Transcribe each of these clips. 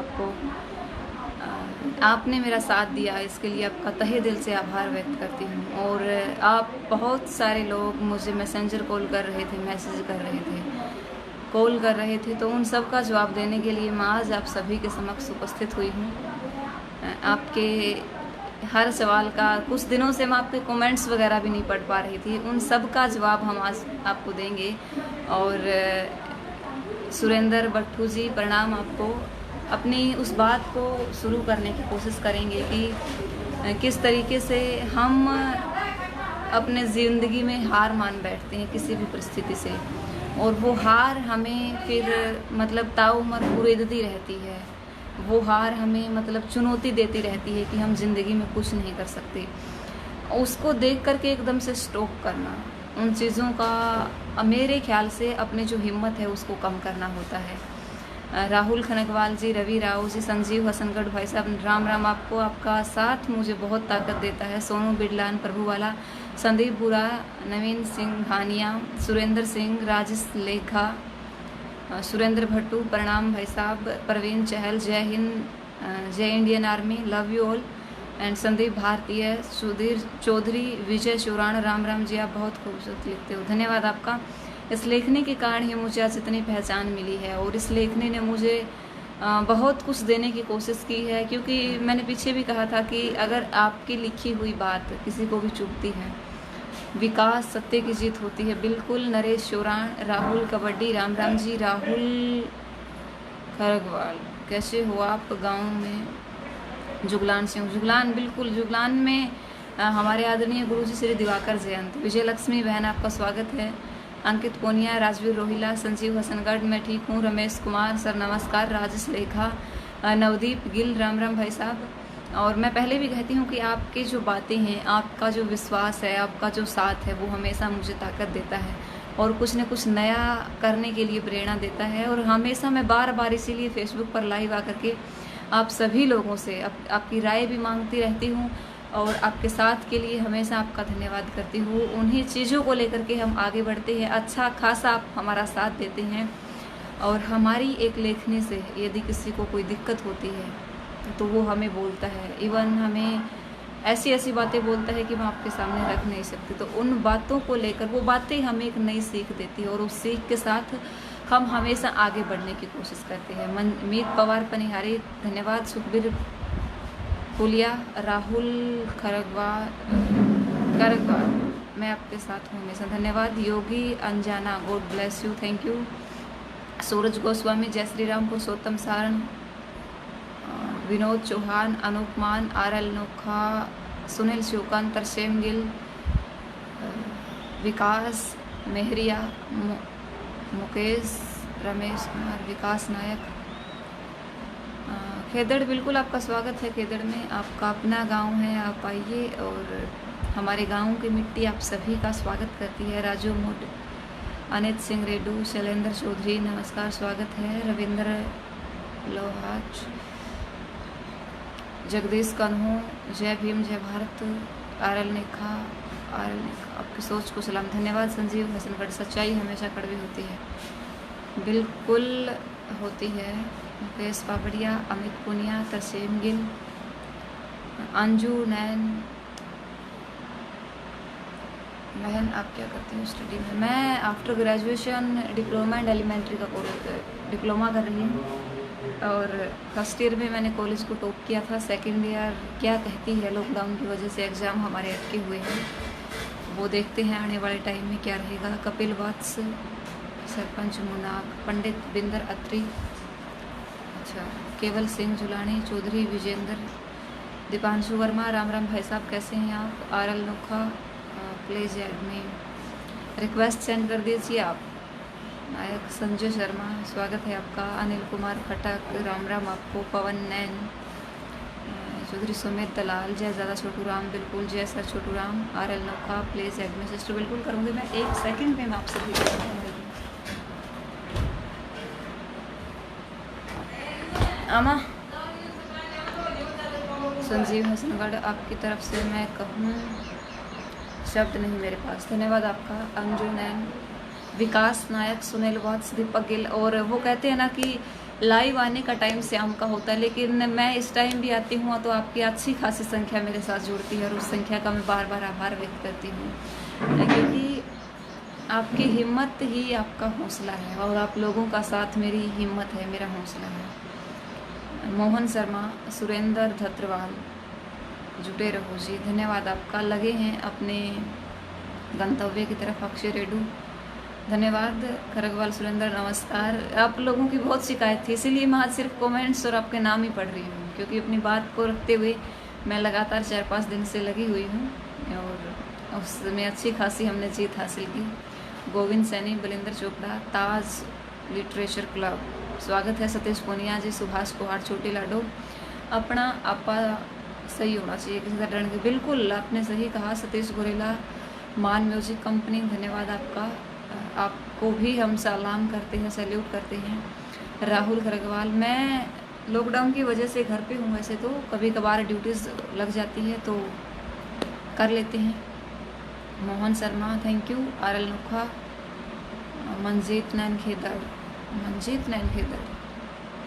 आपको। आपने मेरा साथ दिया, इसके लिए आपका तहे दिल से आभार व्यक्त करती हूँ। और आप बहुत सारे लोग मुझे मैसेंजर कॉल कर रहे थे, मैसेज कर रहे थे, कॉल कर रहे थे, तो उन सब का जवाब देने के लिए मैं आज आप सभी के समक्ष उपस्थित हुई हूँ। आपके हर सवाल का, कुछ दिनों से मैं आपके कमेंट्स वगैरह भी नहीं पढ़ पा रही थी, उन सब का जवाब हम आज आपको देंगे। और सुरेंद्र भट्टू जी, प्रणाम आपको। अपनी उस बात को शुरू करने की कोशिश करेंगे कि किस तरीके से हम अपने ज़िंदगी में हार मान बैठते हैं किसी भी परिस्थिति से, और वो हार हमें फिर मतलब ताउम्र कुरेदती रहती है। वो हार हमें मतलब चुनौती देती रहती है कि हम ज़िंदगी में कुछ नहीं कर सकते। उसको देख करके एकदम से स्टॉप करना, उन चीज़ों का मेरे ख्याल से अपने जो हिम्मत है उसको कम करना होता है। राहुल खनकवाल जी, रवि राव जी, संजीव हसनगढ़ भाई साहब, राम राम आपको। आपका साथ मुझे बहुत ताकत देता है। सोनू बिडलान प्रभुवाला, संदीप बुरा, नवीन सिंह भानिया, सुरेंद्र सिंह, राजेश लेखा, सुरेंद्र भट्टू, प्रणाम भाई साहब, परवीन चहल, जय हिंद, जय Indian army, love you all, and Sandeep भारतीय, सुधीर चौधरी, विजय शिवराण, राम राम जी, आप बहुत खूबसूरत लिखते हो, धन्यवाद आपका। इस लेखनी के कारण ही मुझे आज इतनी पहचान मिली है, और इस लेखनी ने मुझे बहुत कुछ देने की कोशिश की है, क्योंकि मैंने पीछे भी कहा था कि अगर आपकी लिखी हुई बात किसी को भी चुभती है, विकास सत्य की जीत होती है। बिल्कुल। नरेश चौरान, राहुल कबड्डी, राम राम जी, राहुल खरगवाल, कैसे हो आप? गांव में जुगलान से हूँ। जुगलान, बिल्कुल जुगलान में हमारे आदरणीय गुरुजी श्री दिवाकर जयंत। विजय लक्ष्मी बहन, आपका स्वागत है। अंकित पोनिया, राजवीर रोहिला, संजीव हसनगढ़, मैं ठीक हूँ। रमेश कुमार सर नमस्कार। राजेश लेखा, नवदीप गिल, राम राम भाई साहब। और मैं पहले भी कहती हूँ कि आपकी जो बातें हैं, आपका जो विश्वास है, आपका जो साथ है, वो हमेशा मुझे ताकत देता है और कुछ न कुछ नया करने के लिए प्रेरणा देता है। और हमेशा मैं बार बार इसीलिए फेसबुक पर लाइव आकर के आप सभी लोगों से आपकी राय भी मांगती रहती हूँ, और आपके साथ के लिए हमेशा आपका धन्यवाद करती हूँ। उन्हीं चीज़ों को लेकर के हम आगे बढ़ते हैं। अच्छा खासा आप हमारा साथ देते हैं, और हमारी एक लेखनी से यदि किसी को कोई दिक्कत होती है तो वो हमें बोलता है, इवन हमें ऐसी ऐसी बातें बोलता है कि मैं आपके सामने रख नहीं सकती। तो उन बातों को लेकर, वो बातें हमें एक नई सीख देती है, और उस सीख के साथ हम हमेशा आगे बढ़ने की कोशिश करते हैं। मनमीत पवार पनिहारी, धन्यवाद। सुखबीर पुलिया, राहुल खरगवाल, मैं आपके साथ हूँ हमेशा, धन्यवाद। Yogi Anjana, god bless you, thank you. Suraj Goswami, जय श्री राम, पुरुषोत्तम सारण, विनोद चौहान, अनूप मान, आरएल नोखा, सुनील शिवकांत, तरसेम गिल, विकास मेहरिया, मुकेश, रमेश कुमार, विकास नायक, खेदड़, बिल्कुल आपका स्वागत है। खेदड़ में आपका अपना गांव है, आप आइए, और हमारे गांव की मिट्टी आप सभी का स्वागत करती है। राजू मुड, अनित सिंह रेड्डू, शैलेंद्र चौधरी, नमस्कार, स्वागत है। रविंद्र लोहाच, जगदीश कन्हू, जय भीम जय भारत, आरएल नेखा, आपकी सोच को सलाम, धन्यवाद। संजीव हसनगढ़, सच्चाई हमेशा कड़वी होती है, बिल्कुल होती है। मुकेश पापड़िया, अमित पुनिया, तरसेम गिल, अंजू नैन, बहन आप क्या करती हो स्टडी में? मैं after graduation diploma and elementary का डिप्लोमा कर रही हूँ, और फर्स्ट ईयर में मैंने कॉलेज को टॉप किया था। सेकंड ईयर क्या कहती है, लॉकडाउन की वजह से एग्ज़ाम हमारे अटके हुए हैं, वो देखते हैं आने वाले टाइम में क्या रहेगा। कपिल वत्स, सरपंच मुनाग, पंडित बिंदर अत्री, अच्छा, केवल सिंह जुलानी, चौधरी विजेंद्र, दीपांशु वर्मा, राम राम भाई साहब, कैसे हैं आप? RL Nokha, please add me, request send कर दीजिए आप। नायक संजय शर्मा, स्वागत है आपका। अनिल कुमार खटक, राम राम आपको। पवन नैन, चौधरी सुमित दलाल, जय ज़्यादा छोटू राम, बिल्कुल जय sir Chhotu Ram. RL Nokha, please add me sister, बिल्कुल करूँगी मैं, एक सेकंड में मैं आपसे भी आमा। संजीव हसनगढ़, आपकी तरफ से मैं कहूँ शब्द नहीं मेरे पास, धन्यवाद आपका। अंजू नैन, विकास नायक, सुनील वत्स, दीपक गिल, और वो कहते हैं ना कि लाइव आने का टाइम शाम का होता है, लेकिन मैं इस टाइम भी आती हूँ तो आपकी अच्छी खासी संख्या मेरे साथ जुड़ती है और उस संख्या का मैं बार बार आभार व्यक्त करती हूँ, क्योंकि आपकी हिम्मत ही आपका हौसला है और आप लोगों का साथ मेरी हिम्मत है, मेरा हौसला है। मोहन शर्मा, सुरेंद्र धत्रवाल, जुटे रहो जी, धन्यवाद आपका। लगे हैं अपने गंतव्य की तरफ। अक्षय रेडू, धन्यवाद। खरगवाल सुरेंद्र, नमस्कार। आप लोगों की बहुत शिकायत थी, इसीलिए मैं आज सिर्फ कमेंट्स और आपके नाम ही पढ़ रही हूँ, क्योंकि अपनी बात को रखते हुए मैं लगातार 4-5 दिन से लगी हुई हूँ और उसमें अच्छी खासी हमने जीत हासिल की। गोविंद सैनी, बलिंदर चोपड़ा, ताज लिटरेचर क्लब, स्वागत है। सतीश पूनिया जी, सुभाष कुहाड़, छोटी लाडो, अपना आपा सही होना चाहिए किसी का डर नहीं। बिल्कुल आपने सही कहा। सतीश गोरेला, मान म्यूजिक कंपनी, धन्यवाद आपका। आपको भी हम सलाम करते हैं, सैल्यूट करते हैं। राहुल खरगवाल, मैं लॉकडाउन की वजह से घर पे हूँ, वैसे तो कभी कभार ड्यूटीज़ लग जाती है तो कर लेते हैं। Mohan Sharma, thank you. RL Nukha, Manjeet Nain Khedar,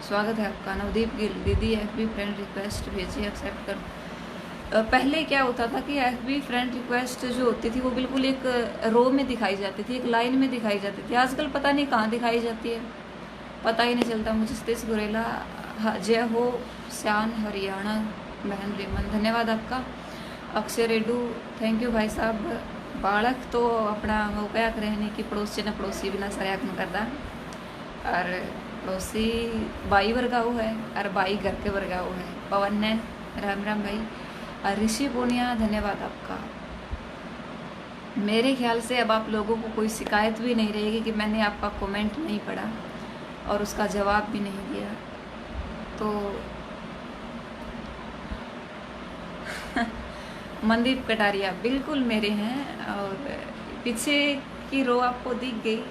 स्वागत है आपका। नवदीप गिल, दीदी एफबी फ्रेंड रिक्वेस्ट भेजिए, एक्सेप्ट कर। पहले क्या होता था कि एफबी फ्रेंड रिक्वेस्ट जो होती थी वो बिल्कुल एक रो में दिखाई जाती थी, एक लाइन में दिखाई जाती थी। आजकल पता नहीं कहाँ दिखाई जाती है, पता ही नहीं चलता मुझे। सतीश गोरेला, जय हो श्यान हरियाणा, बहन रिमन, धन्यवाद आपका। अक्षय रेडू, थैंक यू भाई साहब। बालक तो अपना वो क्या कहने की पड़ोसी न पड़ोसी बिना सरयाक न करता, और पड़ोसी बाई वर्गाऊ है और बाई घर के वर्गाऊ है। पवन ने, राम राम भाई। और ऋषि पूर्णिया, धन्यवाद आपका। मेरे ख्याल से अब आप लोगों को कोई शिकायत भी नहीं रहेगी कि मैंने आपका कमेंट नहीं पढ़ा और उसका जवाब भी नहीं दिया, तो मनदीप कटारिया, बिल्कुल मेरे हैं। और पीछे की रो आपको दिख गई,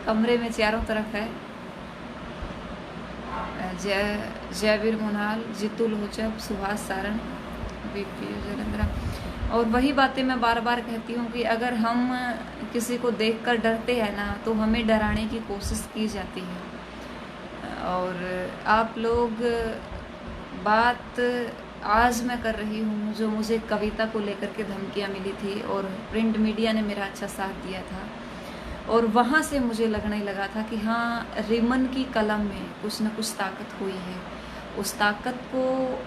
कमरे में चारों तरफ है। जयवीर मोनाल, जितू लोचब, सुभाष सारण, बीपी जलेंद्रा। और वही बातें मैं बार बार कहती हूँ कि अगर हम किसी को देखकर डरते हैं ना, तो हमें डराने की कोशिश की जाती है। और आप लोग बात आज मैं कर रही हूँ जो मुझे कविता को लेकर के धमकियाँ मिली थी, और प्रिंट मीडिया ने मेरा अच्छा साथ दिया था, और वहाँ से मुझे लगने लगा था कि हाँ, रिमन की कलम में कुछ न कुछ ताकत हुई है। उस ताकत को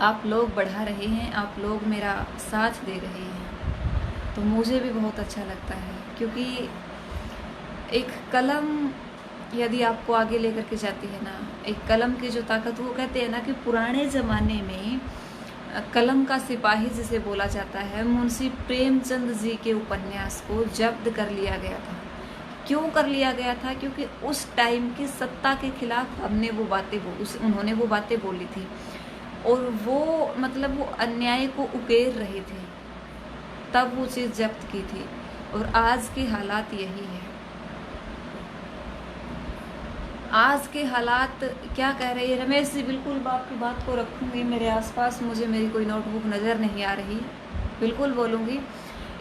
आप लोग बढ़ा रहे हैं, आप लोग मेरा साथ दे रहे हैं, तो मुझे भी बहुत अच्छा लगता है। क्योंकि एक कलम यदि आपको आगे लेकर के जाती है ना, एक कलम की जो ताकत, वो कहते हैं ना कि पुराने ज़माने में कलम का सिपाही जिसे बोला जाता है, मुंशी प्रेमचंद जी के उपन्यास को जब्त कर लिया गया था। क्यों कर लिया गया था? क्योंकि उस टाइम की सत्ता के खिलाफ उन्होंने वो बातें बोली थी, और वो मतलब वो अन्याय को उकेर रहे थे, तब वो चीज़ जब्त की थी। और आज के हालात यही है। आज के हालात क्या कह रहे हैं रमेश जी? बिल्कुल आपकी बात को रखूंगी मेरे आसपास, मुझे मेरी कोई नोटबुक नज़र नहीं आ रही, बिल्कुल बोलूँगी।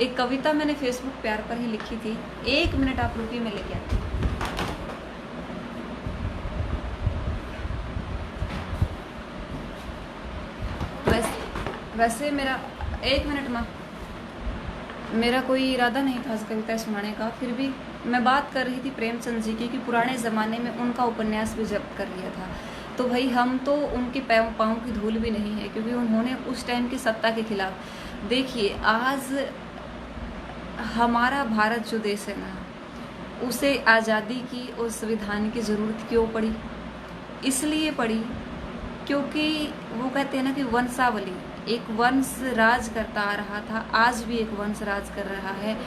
एक कविता मैंने फेसबुक प्यार पर ही लिखी थी, 1 मिनट आप रुकिए, मैं लेके आती हूँ। वैसे मेरा 1 मिनट में मेरा कोई इरादा नहीं था कविता सुनाने का, फिर भी मैं बात कर रही थी प्रेमचंद जी की कि पुराने ज़माने में उनका उपन्यास भी जब्त कर लिया था। तो भाई हम तो उनके पाँव की धूल भी नहीं है, क्योंकि उन्होंने उस टाइम की सत्ता के खिलाफ। देखिए, आज हमारा भारत जो देश है ना, उसे आज़ादी की और संविधान की ज़रूरत क्यों पड़ी? इसलिए पड़ी क्योंकि वो कहते हैं ना कि वंशावली, एक वंश राज करता आ रहा था, आज भी एक वंश राज कर रहा है।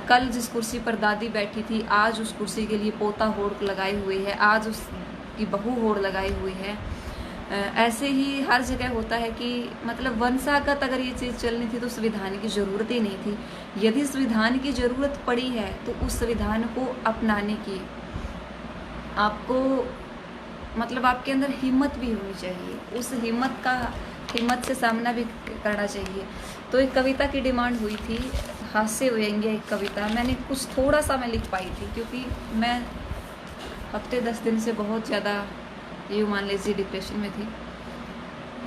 कल जिस कुर्सी पर दादी बैठी थी, आज उस कुर्सी के लिए पोता होड़ लगाई हुई है, आज उसकी बहू होड़ लगाई हुई है। ऐसे ही हर जगह होता है कि मतलब वंशागत अगर ये चीज़ चलनी थी तो संविधान की ज़रूरत ही नहीं थी। यदि संविधान की ज़रूरत पड़ी है तो उस संविधान को अपनाने की आपको मतलब आपके अंदर हिम्मत भी होनी चाहिए, उस हिम्मत से सामना भी करना चाहिए। तो एक कविता की डिमांड हुई थी, हास्य व्यंग्य एक कविता, मैंने कुछ थोड़ा सा मैं लिख पाई थी, क्योंकि मैं हफ्ते 10 दिन से बहुत ज़्यादा यूँ मान लीजिए डिप्रेशन में थी।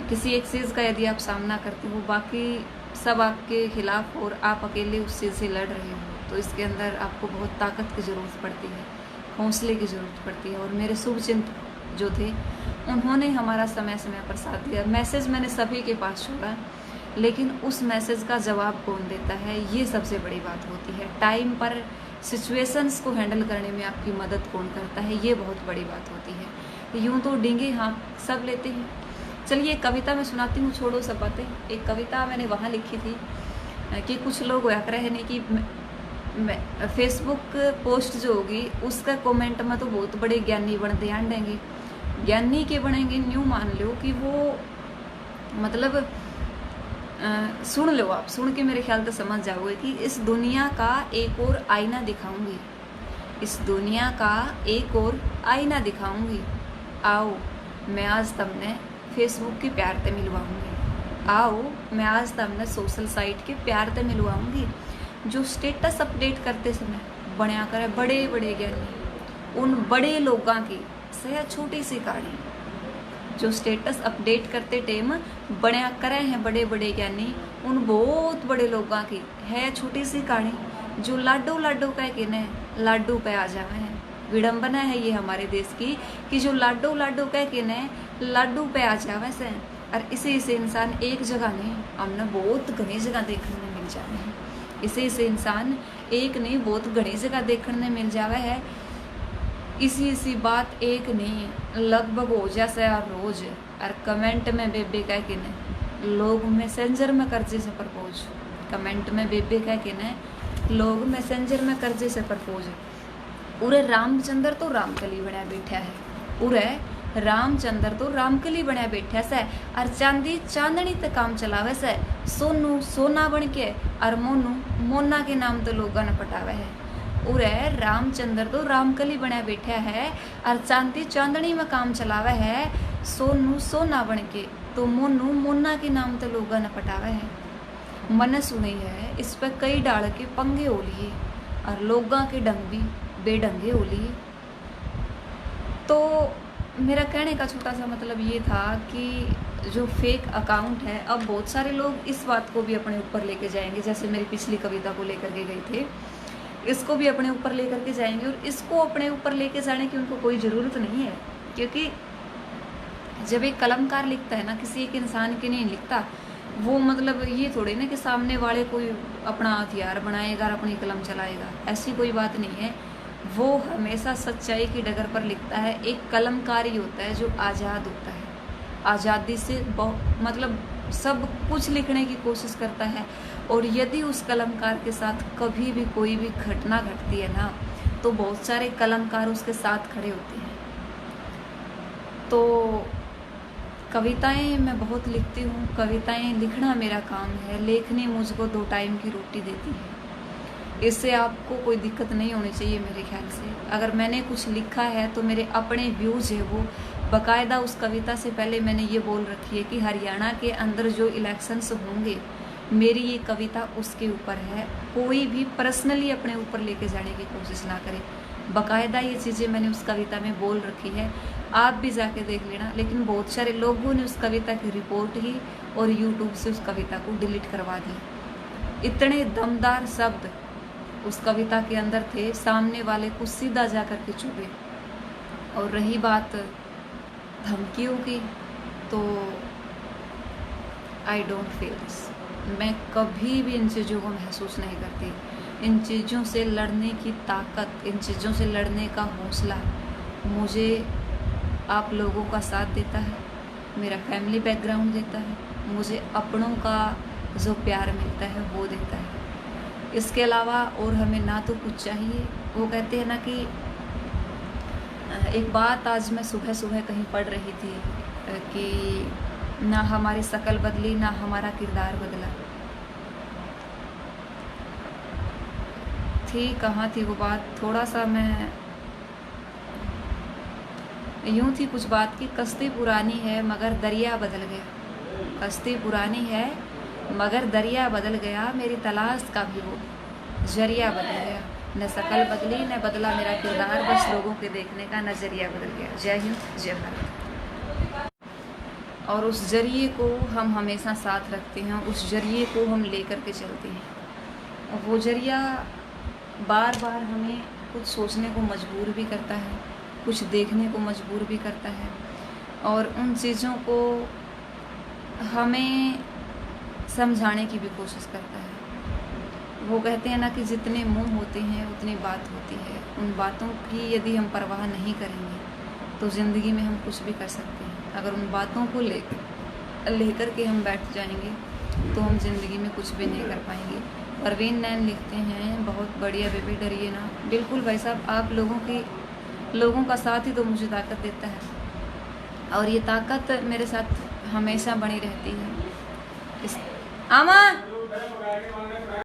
किसी एक चीज़ का यदि आप सामना करते हो, बाकी सब आपके खिलाफ और आप अकेले उस चीज़ से लड़ रहे हो, तो इसके अंदर आपको बहुत ताकत की ज़रूरत पड़ती है, हौसले की ज़रूरत पड़ती है। और मेरे शुभचिंतक जो थे उन्होंने हमारा समय समय पर साथ दिया। मैसेज मैंने सभी के पास छोड़ा, लेकिन उस मैसेज का जवाब कौन देता है, ये सबसे बड़ी बात होती है। टाइम पर सिचुएशंस को हैंडल करने में आपकी मदद कौन करता है, ये बहुत बड़ी बात होती है। यूँ तो डींगे हाँ सब लेते हैं। चलिए एक कविता मैं सुनाती हूँ, छोड़ो सब बातें। एक कविता मैंने वहाँ लिखी थी कि कुछ लोग वह रहे हैं कि फेसबुक पोस्ट जो होगी उसका कमेंट में तो बहुत बड़े ज्ञानी बन ध्यान देंगे, ज्ञानी के बनेंगे न्यू मान लो कि वो मतलब सुन लो, आप सुन के मेरे ख्याल से समझ जाओगे कि इस दुनिया का एक और आईना दिखाऊंगी, इस दुनिया का एक और आईना दिखाऊंगी। आओ मैं आज तुमने फेसबुक के प्यार ते मिलवाऊंगी, आओ मैं आज तुमने सोशल साइट के प्यार ते मिलवाऊंगी। जो स्टेटस अपडेट करते समय बनया करे बड़े बड़े ज्ञानी, उन बड़े लोगों की सह छोटी सी कहानी। जो स्टेटस अपडेट करते टाइम बनया करे हैं बड़े बड़े ज्ञानी, उन बहुत बड़े लोगों की है छोटी सी कहानी। जो लाडो लाडो कह के ने लाडू पे आ जावे हैं, विडम्बना है ये हमारे देश की कि जो लाडो लाडो कह के ने लाडू पे आ जावे से। और इसे इंसान एक जगह नहीं, हमने बहुत घनी जगह देखने में मिल जावे हैं। इसे इंसान एक नहीं बहुत घनी जगह देखने मिल जावे है। इसी बात एक नहीं लगभग हो जाए रोज। और कमेंट में बेबे कह के ने लोग मैसेंजर में कर्जे से प्रपोज, कमेंट में बेबे कह के ने लोग मैसेंजर में कर्जे से प्रपोज। उरे रामचंद्र तो रामकली बना बैठा है, उरे रामचंद्र तो रामकली बना बैठा से। और चांदी चांदनी तक काम चलावे से, सोनू सोना बन के और मोनू मोना के नाम तो लोगों ने पटावे है। उरे रामचंद्र तो रामकली बना बैठा है और चांदी चांदनी में काम चलावे है, सोनू सोना बन के तो मोनू मोना के नाम तो लोगों ने पटावे है। मन सुनी है इस पर कई डाल के पंगे हो लिए और लोगों के डंग भी बेडंगे हो लिए। तो मेरा कहने का छोटा सा मतलब ये था कि जो फेक अकाउंट है, अब बहुत सारे लोग इस बात को भी अपने ऊपर लेके जाएंगे, जैसे मेरी पिछली कविता को लेकर के गए थे, इसको भी अपने ऊपर लेकर के जाएंगे। और इसको अपने ऊपर लेके जाने की उनको कोई ज़रूरत नहीं है, क्योंकि जब एक कलमकार लिखता है ना, किसी एक इंसान के नहीं लिखता वो, मतलब ये थोड़ी ना कि सामने वाले कोई अपना हथियार बनाएगा और अपनी कलम चलाएगा, ऐसी कोई बात नहीं है। वो हमेशा सच्चाई की डगर पर लिखता है। एक कलमकार ही होता है जो आज़ाद होता है, आज़ादी से मतलब सब कुछ लिखने की कोशिश करता है। और यदि उस कलमकार के साथ कभी भी कोई भी घटना घटती है ना, तो बहुत सारे कलमकार उसके साथ खड़े होते हैं। तो कविताएं मैं बहुत लिखती हूँ, कविताएं लिखना मेरा काम है। लेखनी मुझको 2 टाइम की रोटी देती है, इससे आपको कोई दिक्कत नहीं होनी चाहिए मेरे ख्याल से। अगर मैंने कुछ लिखा है तो मेरे अपने व्यूज़ है वो, बाकायदा उस कविता से पहले मैंने ये बोल रखी है कि हरियाणा के अंदर जो इलेक्शंस होंगे, मेरी ये कविता उसके ऊपर है। कोई भी पर्सनली अपने ऊपर लेके जाने की कोशिश ना करे। बाकायदा ये चीज़ें मैंने उस कविता में बोल रखी है, आप भी जाके देख लेना। लेकिन बहुत सारे लोगों ने उस कविता की रिपोर्ट की और यूट्यूब से उस कविता को डिलीट करवा दी। इतने दमदार शब्द उस कविता के अंदर थे, सामने वाले को सीधा जा कर के चुभे। और रही बात धमकियों की, तो आई डोंट फील दिस। मैं कभी भी इन चीज़ों को महसूस नहीं करती। इन चीज़ों से लड़ने की ताकत, इन चीज़ों से लड़ने का हौसला मुझे आप लोगों का साथ देता है, मेरा फैमिली बैकग्राउंड देता है, मुझे अपनों का जो प्यार मिलता है वो देता है। इसके अलावा और हमें ना तो कुछ चाहिए। वो कहते हैं ना कि एक बात आज मैं सुबह सुबह कहीं पढ़ रही थी कि ना हमारी शक्ल बदली ना हमारा किरदार बदला। थी कहाँ थी वो बात, थोड़ा सा मैं यूँ थी कुछ बात की, कश्ती पुरानी है मगर दरिया बदल गया, कश्ती पुरानी है मगर दरिया बदल गया, मेरी तलाश का भी वो जरिया बदल गया। न शक्ल बदली न बदला मेरा किरदार, बस लोगों के देखने का नज़रिया बदल गया। जय हिंद, जय भारत। और उस जरिए को हम हमेशा साथ रखते हैं, उस जरिए को हम लेकर के चलते हैं। और वो जरिया बार बार हमें कुछ सोचने को मजबूर भी करता है, कुछ देखने को मजबूर भी करता है, और उन चीज़ों को हमें समझाने की भी कोशिश करता है। वो कहते हैं ना कि जितने मुंह होते हैं उतनी बात होती है। उन बातों की यदि हम परवाह नहीं करेंगे तो ज़िंदगी में हम कुछ भी कर सकते हैं। अगर उन बातों को लेकर के हम बैठ जाएंगे तो हम ज़िंदगी में कुछ भी नहीं कर पाएंगे। परवीन नैन लिखते हैं, बहुत बढ़िया बेबी, डरिए ना। बिल्कुल भाई साहब, आप लोगों का साथ ही तो मुझे ताकत देता है, और ये ताकत मेरे साथ हमेशा बनी रहती है। आमा